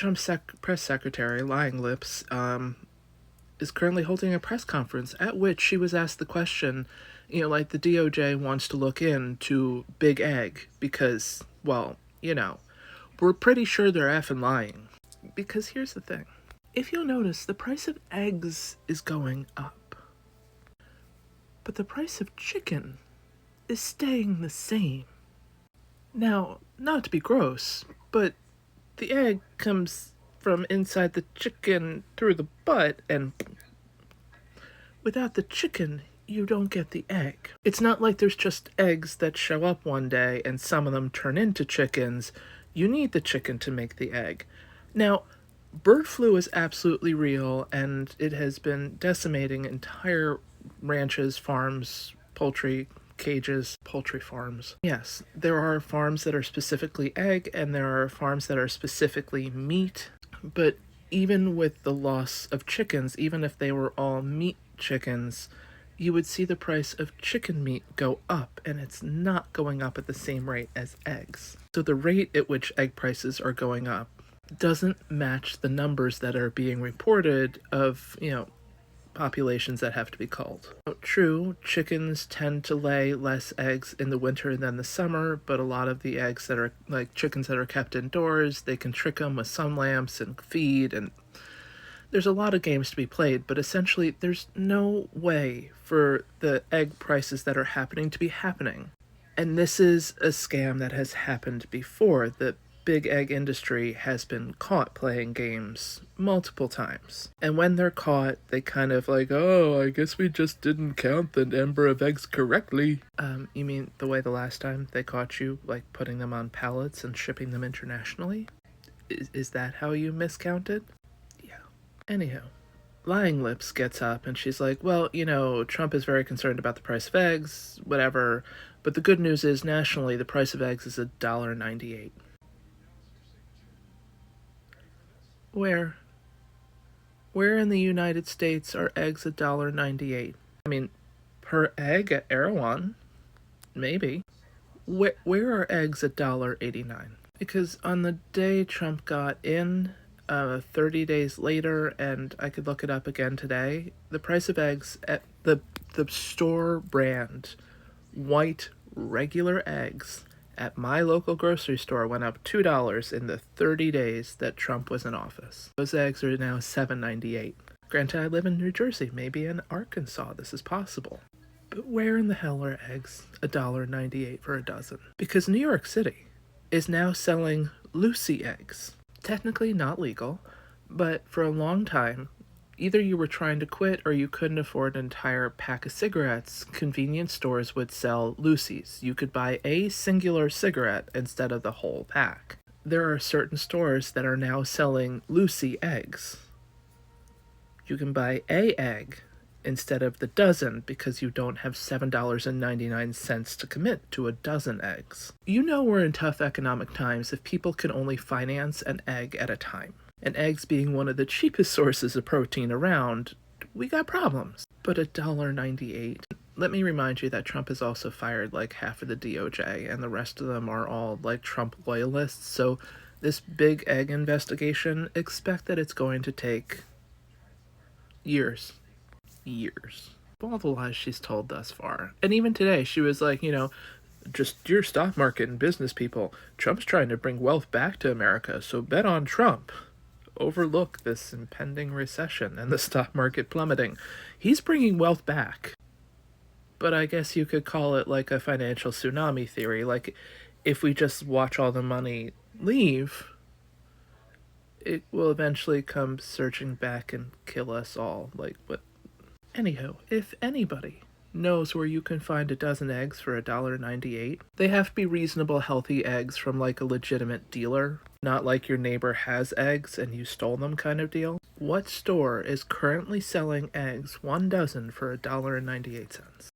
Trump's press secretary, Lying Lips, is currently holding a press conference at which she was asked the question, like the DOJ wants to look into Big Egg because, well, we're pretty sure they're effing lying. Because here's the thing. If you'll notice, the price of eggs is going up. But the price of chicken is staying the same. Now, not to be gross, but the egg comes from inside the chicken through the butt, and without the chicken, you don't get the egg. It's not like there's just eggs that show up one day and some of them turn into chickens. You need the chicken to make the egg. Now, bird flu is absolutely real, and it has been decimating entire ranches, farms, poultry cages, poultry farms. Yes, there are farms that are specifically egg, and there are farms that are specifically meat. But even with the loss of chickens, even if they were all meat chickens, you would see the price of chicken meat go up, and it's not going up at the same rate as eggs. So the rate at which egg prices are going up doesn't match the numbers that are being reported of, populations that have to be culled. True, chickens tend to lay less eggs in the winter than the summer, but a lot of the eggs that are like chickens that are kept indoors, they can trick them with sun lamps and feed, and there's a lot of games to be played, but essentially there's no way for the egg prices that are happening to be happening. And this is a scam that has happened before. The big egg industry has been caught playing games multiple times. And when they're caught, they kind of like, oh, I guess we just didn't count the number of eggs correctly. You mean the way the last time they caught you, like putting them on pallets and shipping them internationally? Is that how you miscounted? Yeah. Anyhow, Lying Lips gets up and she's like, well, Trump is very concerned about the price of eggs, whatever, but the good news is nationally the price of eggs is $1.98. Where in the United States are eggs $1.98? I mean, per egg at Erewhon? Maybe. Where are eggs $1.89? Because on the day Trump got in, 30 days later, and I could look it up again today, the price of eggs at the store brand white regular eggs at my local grocery store went up $2 in the 30 days that Trump was in office. Those eggs are now $7.98. Granted, I live in New Jersey. Maybe in Arkansas this is possible. But where in the hell are eggs $1.98 for a dozen? Because New York City is now selling Lucy eggs. Technically not legal, but for a long time, either you were trying to quit or you couldn't afford an entire pack of cigarettes, convenience stores would sell Lucy's. You could buy a singular cigarette instead of the whole pack. There are certain stores that are now selling Lucy eggs. You can buy a egg instead of the dozen because you don't have $7.99 to commit to a dozen eggs. We're in tough economic times if people can only finance an egg at a time. And eggs being one of the cheapest sources of protein around, we got problems. But $1.98. Let me remind you that Trump has also fired like half of the DOJ, and the rest of them are all like Trump loyalists. So this big egg investigation, expect that it's going to take years. All the lies she's told thus far. And even today, she was like, just your stock market and business people. Trump's trying to bring wealth back to America, so bet on Trump. Overlook this impending recession and the stock market plummeting. He's bringing wealth back. But I guess you could call it like a financial tsunami theory. Like, if we just watch all the money leave, it will eventually come surging back and kill us all. Anyhow, if anybody knows where you can find a dozen eggs for $1.98, they have to be reasonable, healthy eggs from like a legitimate dealer, not like your neighbor has eggs and you stole them kind of deal. What store is currently selling eggs 1 dozen for $1.98?